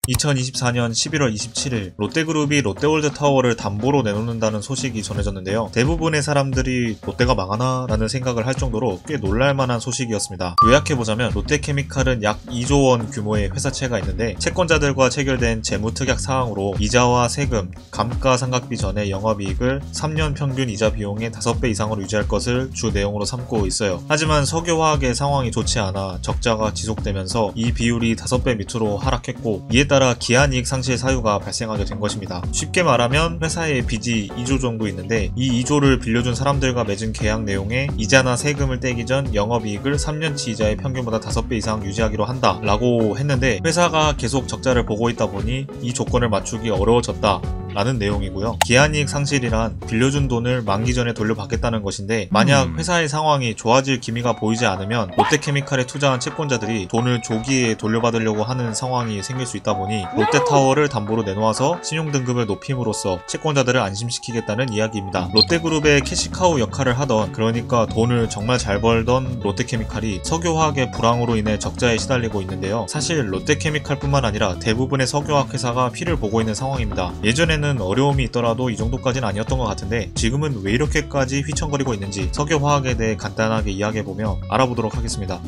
2024년 11월 27일 롯데그룹이 롯데월드타워를 담보로 내놓는다는 소식이 전해졌는데요. 대부분의 사람들이 롯데가 망하나? 라는 생각을 할 정도로 꽤 놀랄만한 소식이었습니다. 요약해보자면 롯데케미칼은 약 2조 원 규모의 회사채가 있는데 채권자들과 체결된 재무특약 사항으로 이자와 세금, 감가상각비 전에 영업이익을 3년 평균 이자 비용의 5배 이상으로 유지할 것을 주 내용으로 삼고 있어요. 하지만 석유화학의 상황이 좋지 않아 적자가 지속되면서 이 비율이 5배 밑으로 하락했고, 이에 따라 기한이익 상실 사유가 발생하게 된 것입니다. 쉽게 말하면 회사의 빚이 2조 정도 있는데 이 2조를 빌려준 사람들과 맺은 계약 내용에 이자나 세금을 떼기 전 영업이익을 3년치 이자의 평균보다 5배 이상 유지하기로 한다 라고 했는데, 회사가 계속 적자를 보고 있다 보니 이 조건을 맞추기 어려워졌다 라는 내용이고요. 기한이익 상실이란 빌려준 돈을 만기 전에 돌려받겠다는 것인데, 만약 회사의 상황이 좋아질 기미가 보이지 않으면 롯데케미칼에 투자한 채권자들이 돈을 조기에 돌려받으려고 하는 상황이 생길 수 있다 보니 롯데타워를 담보로 내놓아서 신용등급을 높임으로써 채권자들을 안심시키겠다는 이야기입니다. 롯데그룹의 캐시카우 역할을 하던, 그러니까 돈을 정말 잘 벌던 롯데케미칼이 석유화학의 불황으로 인해 적자에 시달리고 있는데요. 사실 롯데케미칼뿐만 아니라 대부분의 석유화학 회사가 피를 보고 있는 상황입니다. 예전에는 어려움이 있더라도 이 정도까지는 아니었던 것 같은데 지금은 왜 이렇게까지 휘청거리고 있는지 석유화학에 대해 간단하게 이야기해보며 알아보도록 하겠습니다.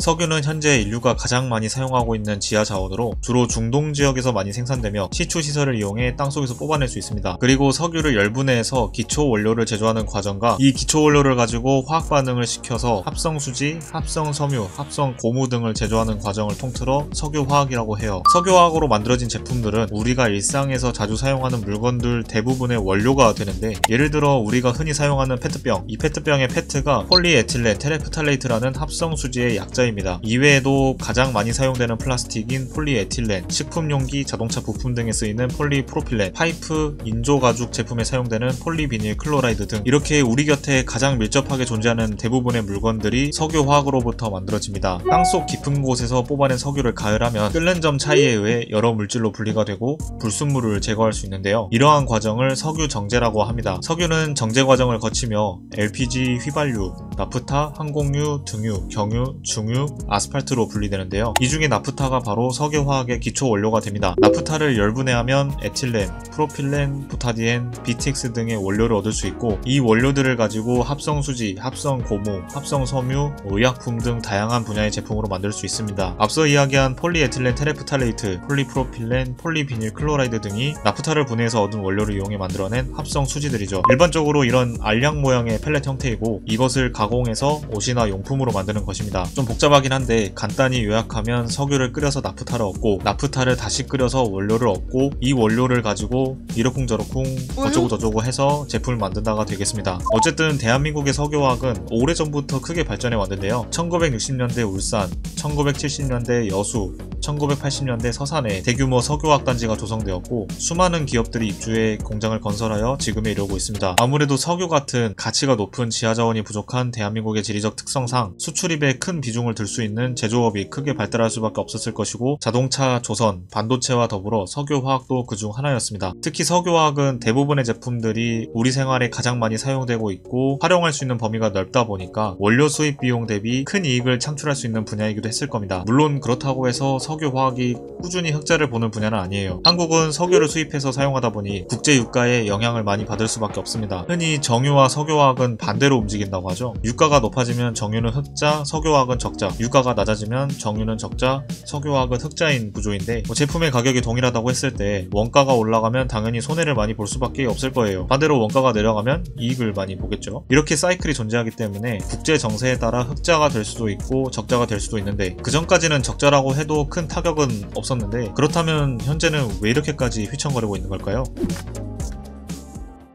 석유는 현재 인류가 가장 많이 사용하고 있는 지하 자원으로 주로 중동 지역에서 많이 생산되며 시추 시설을 이용해 땅속에서 뽑아낼 수 있습니다. 그리고 석유를 열분해해서 기초 원료를 제조하는 과정과 이 기초 원료를 가지고 화학 반응을 시켜서 합성 수지, 합성 섬유, 합성 고무 등을 제조하는 과정을 통틀어 석유화학이라고 해요. 석유화학으로 만들어진 제품들은 우리가 일상에서 자주 사용하는 물건들 대부분의 원료가 되는데, 예를 들어 우리가 흔히 사용하는 페트병, 이 페트병의 페트가 폴리에틸렌 테레프탈레이트라는 합성 수지의 약자입니다. 이외에도 가장 많이 사용되는 플라스틱인 폴리에틸렌, 식품용기, 자동차 부품 등에 쓰이는 폴리프로필렌, 파이프, 인조가죽 제품에 사용되는 폴리비닐 클로라이드 등 이렇게 우리 곁에 가장 밀접하게 존재하는 대부분의 물건들이 석유화학으로부터 만들어집니다. 땅속 깊은 곳에서 뽑아낸 석유를 가열하면 끓는 점 차이에 의해 여러 물질로 분리가 되고 불순물을 제거할 수 있는데요. 이러한 과정을 석유 정제라고 합니다. 석유는 정제 과정을 거치며 LPG, 휘발유, 나프타, 항공유, 등유, 경유, 중유, 아스팔트로 분리되는데요. 이 중에 나프타가 바로 석유화학의 기초 원료가 됩니다. 나프타를 열분해하면 에틸렌, 프로필렌, 부타디엔, BTX 등의 원료를 얻을 수 있고, 이 원료들을 가지고 합성수지, 합성고무, 합성섬유, 의약품 등 다양한 분야의 제품으로 만들 수 있습니다. 앞서 이야기한 폴리에틸렌 테레프탈레이트, 폴리프로필렌, 폴리비닐 클로라이드 등이 나프타를 분해해서 얻은 원료를 이용해 만들어낸 합성수지들이죠. 일반적으로 이런 알약 모양의 펠렛 형태이고, 이것을 가공해서 옷이나 용품으로 만드는 것입니다. 좀 복잡하긴 한데 간단히 요약하면 석유를 끓여서 나프타를 얻고, 나프타를 다시 끓여서 원료를 얻고, 이 원료를 가지고 이러쿵저러쿵 어쩌고저쩌고 해서 제품을 만든다가 되겠습니다. 어쨌든 대한민국의 석유화학은 오래전부터 크게 발전해 왔는데요. 1960년대 울산, 1970년대 여수, 1980년대 서산에 대규모 석유화학 단지가 조성되었고, 수많은 기업들이 입주해 공장을 건설하여 지금에 이르고 있습니다. 아무래도 석유 같은 가치가 높은 지하자원이 부족한 대한민국의 지리적 특성상 수출입에 큰 비중을 둘 수 있는 제조업이 크게 발달할 수밖에 없었을 것이고, 자동차, 조선, 반도체와 더불어 석유화학도 그중 하나였습니다. 특히 석유화학은 대부분의 제품들이 우리 생활에 가장 많이 사용되고 있고 활용할 수 있는 범위가 넓다 보니까 원료 수입 비용 대비 큰 이익을 창출할 수 있는 분야이기도 했을 겁니다. 물론 그렇다고 해서 석유화학이 꾸준히 흑자를 보는 분야는 아니에요. 한국은 석유를 수입해서 사용하다 보니 국제 유가에 영향을 많이 받을 수밖에 없습니다. 흔히 정유와 석유화학은 반대로 움직인다고 하죠. 유가가 높아지면 정유는 흑자, 석유화학은 적자, 유가가 낮아지면 정유는 적자, 석유화학은 흑자인 구조인데, 제품의 가격이 동일하다고 했을 때 원가가 올라가면 당연히 손해를 많이 볼 수밖에 없을 거예요. 반대로 원가가 내려가면 이익을 많이 보겠죠. 이렇게 사이클이 존재하기 때문에 국제 정세에 따라 흑자가 될 수도 있고 적자가 될 수도 있는데, 그 전까지는 적자라고 해도 큰 타격은 없었는데, 그렇다면 현재는 왜 이렇게까지 휘청거리고 있는 걸까요?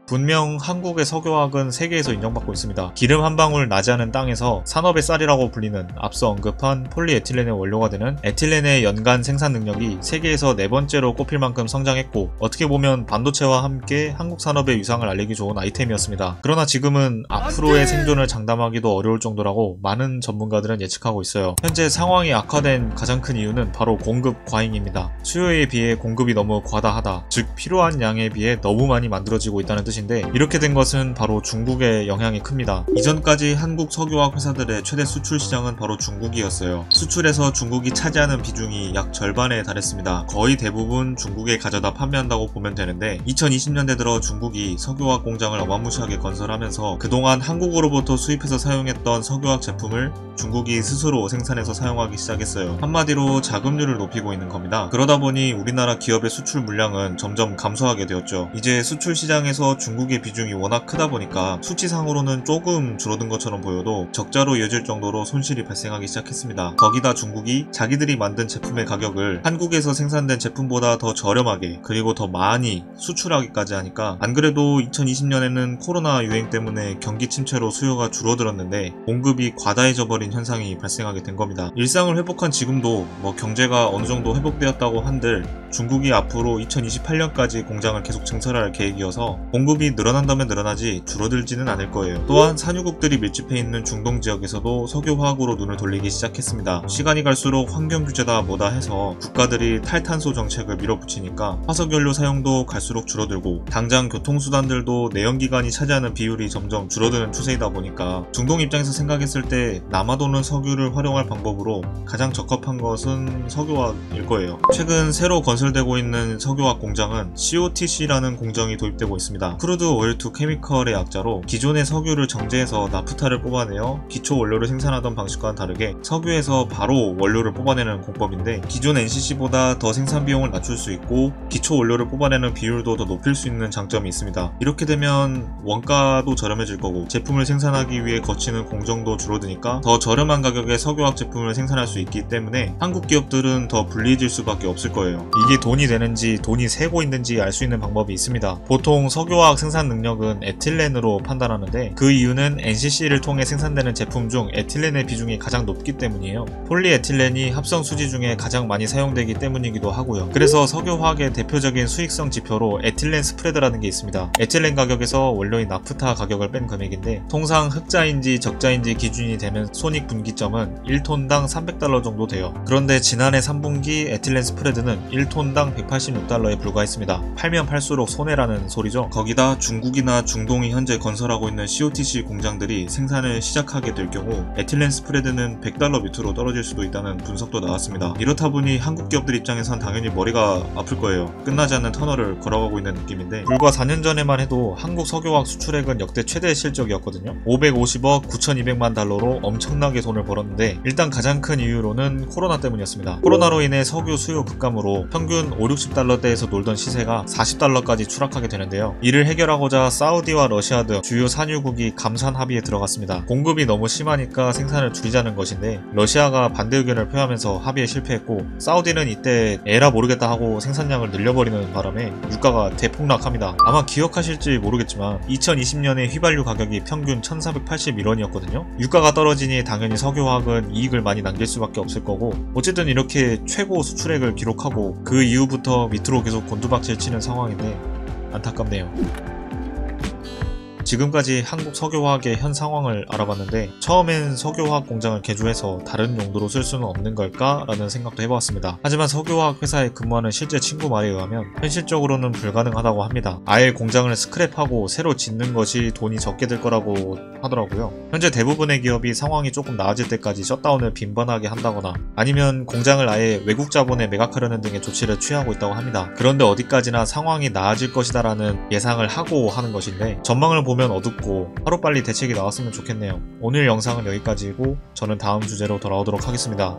분명 한국의 석유화학은 세계에서 인정받고 있습니다. 기름 한 방울 나지 않은 땅에서 산업의 쌀이라고 불리는 앞서 언급한 폴리에틸렌의 원료가 되는 에틸렌의 연간 생산 능력이 세계에서 4번째로 꼽힐 만큼 성장했고, 어떻게 보면 반도체와 함께 한국 산업의 위상을 알리기 좋은 아이템이었습니다. 그러나 지금은 앞으로의 생존을 장담하기도 어려울 정도라고 많은 전문가들은 예측하고 있어요. 현재 상황이 악화된 가장 큰 이유는 바로 공급 과잉입니다. 수요에 비해 공급이 너무 과다하다, 즉 필요한 양에 비해 너무 많이 만들어지고 있다는 뜻입니다. 뜻인데, 이렇게 된 것은 바로 중국의 영향이 큽니다. 이전까지 한국 석유화학 회사들의 최대 수출 시장은 바로 중국이었어요. 수출에서 중국이 차지하는 비중이 약 절반에 달했습니다. 거의 대부분 중국에 가져다 판매한다고 보면 되는데, 2020년대 들어 중국이 석유화학 공장을 어마무시하게 건설하면서 그동안 한국으로부터 수입해서 사용했던 석유화학 제품을 중국이 스스로 생산해서 사용하기 시작했어요. 한마디로 자금률을 높이고 있는 겁니다. 그러다 보니 우리나라 기업의 수출 물량은 점점 감소하게 되었죠. 이제 수출 시장에서 중국의 비중이 워낙 크다 보니까 수치상으로는 조금 줄어든 것처럼 보여도 적자로 이어질 정도로 손실이 발생하기 시작했습니다. 거기다 중국이 자기들이 만든 제품의 가격을 한국에서 생산된 제품보다 더 저렴하게, 그리고 더 많이 수출하기까지 하니까, 안 그래도 2020년에는 코로나 유행 때문에 경기 침체로 수요가 줄어들었는데 공급이 과다해져 버린 현상이 발생하게 된 겁니다. 일상을 회복한 지금도 경제가 어느 정도 회복되었다고 한들 중국이 앞으로 2028년까지 공장을 계속 증설할 계획이어서 공급이 늘어난다면 늘어나지 줄어들지는 않을 거예요. 또한 산유국들이 밀집해 있는 중동 지역에서도 석유화학으로 눈을 돌리기 시작했습니다. 시간이 갈수록 환경규제다 뭐다 해서 국가들이 탈탄소 정책을 밀어붙이니까 화석연료 사용도 갈수록 줄어들고, 당장 교통수단들도 내연기관이 차지하는 비율이 점점 줄어드는 추세이다 보니까 중동 입장에서 생각했을 때 남아도는 석유를 활용할 방법으로 가장 적합한 것은 석유화학일 거예요. 최근 새로 건설되고 있는 석유화학 공장은 COTC라는 공정이 도입되고 있습니다. 크루드 오일 투 케미컬의 약자로, 기존의 석유를 정제해서 나프타를 뽑아내어 기초 원료를 생산하던 방식과는 다르게 석유에서 바로 원료를 뽑아내는 공법인데, 기존 NCC보다 더 생산 비용을 낮출 수 있고 기초 원료를 뽑아내는 비율도 더 높일 수 있는 장점이 있습니다. 이렇게 되면 원가도 저렴해질 거고 제품을 생산하기 위해 거치는 공정도 줄어드니까 더 저렴한 가격에 석유화학 제품을 생산할 수 있기 때문에 한국 기업들은 더 불리해질 수밖에 없을 거예요. 이게 돈이 되는지 돈이 새고 있는지 알 수 있는 방법이 있습니다. 보통 석유화학 생산 능력은 에틸렌으로 판단하는데, 그 이유는 NCC를 통해 생산되는 제품 중 에틸렌의 비중이 가장 높기 때문이에요. 폴리에틸렌이 합성 수지 중에 가장 많이 사용되기 때문이기도 하고요. 그래서 석유화학의 대표적인 수익성 지표로 에틸렌 스프레드라는 게 있습니다. 에틸렌 가격에서 원료인 나프타 가격을 뺀 금액인데, 통상 흑자인지 적자인지 기준이 되는 손익분기점은 1톤당 $300 정도 돼요. 그런데 지난해 3분기 에틸렌 스프레드는 1톤당 $186에 불과했습니다. 팔면 팔수록 손해라는 소리죠. 거기다 중국이나 중동이 현재 건설하고 있는 COTC 공장들이 생산을 시작하게 될 경우 에틸렌 스프레드는 $100 밑으로 떨어질 수도 있다는 분석도 나왔습니다. 이렇다 보니 한국 기업들 입장에선 당연히 머리가 아플 거예요. 끝나지 않는 터널을 걸어가고 있는 느낌인데, 불과 4년 전에만 해도 한국 석유화학 수출액은 역대 최대 실적이었거든요. 550억 9,200만 달러로 엄청나게 돈을 벌었는데, 일단 가장 큰 이유로는 코로나 때문이었습니다. 코로나로 인해 석유 수요 급감으로 평균 50~60달러대에서 놀던 시세가 $40까지 추락하게 되는데요. 이를 해결하고자 사우디와 러시아 등 주요 산유국이 감산 합의에 들어갔습니다. 공급이 너무 심하니까 생산을 줄이자는 것인데, 러시아가 반대 의견을 표하면서 합의에 실패했고, 사우디는 이때 에라 모르겠다 하고 생산량을 늘려버리는 바람에 유가가 대폭락합니다. 아마 기억하실지 모르겠지만 2020년에 휘발유 가격이 평균 1,481원이었거든요. 유가가 떨어지니 당연히 석유화학은 이익을 많이 남길 수밖에 없을 거고, 어쨌든 이렇게 최고 수출액을 기록하고 그 이후부터 밑으로 계속 곤두박질 치는 상황인데 안타깝네요. 지금까지 한국 석유화학의 현 상황을 알아봤는데, 처음엔 석유화학 공장을 개조해서 다른 용도로 쓸 수는 없는 걸까? 라는 생각도 해보았습니다. 하지만 석유화학 회사에 근무하는 실제 친구 말에 의하면 현실적으로는 불가능하다고 합니다. 아예 공장을 스크랩하고 새로 짓는 것이 돈이 적게 들 거라고 하더라고요. 현재 대부분의 기업이 상황이 조금 나아질 때까지 셧다운을 빈번하게 한다거나 아니면 공장을 아예 외국 자본에 매각하려는 등의 조치를 취하고 있다고 합니다. 그런데 어디까지나 상황이 나아질 것이다 라는 예상을 하고 하는 것인데, 전망을 보면 어둡고 하루빨리 대책이 나왔으면 좋겠네요. 오늘 영상은 여기까지이고 저는 다음 주제로 돌아오도록 하겠습니다.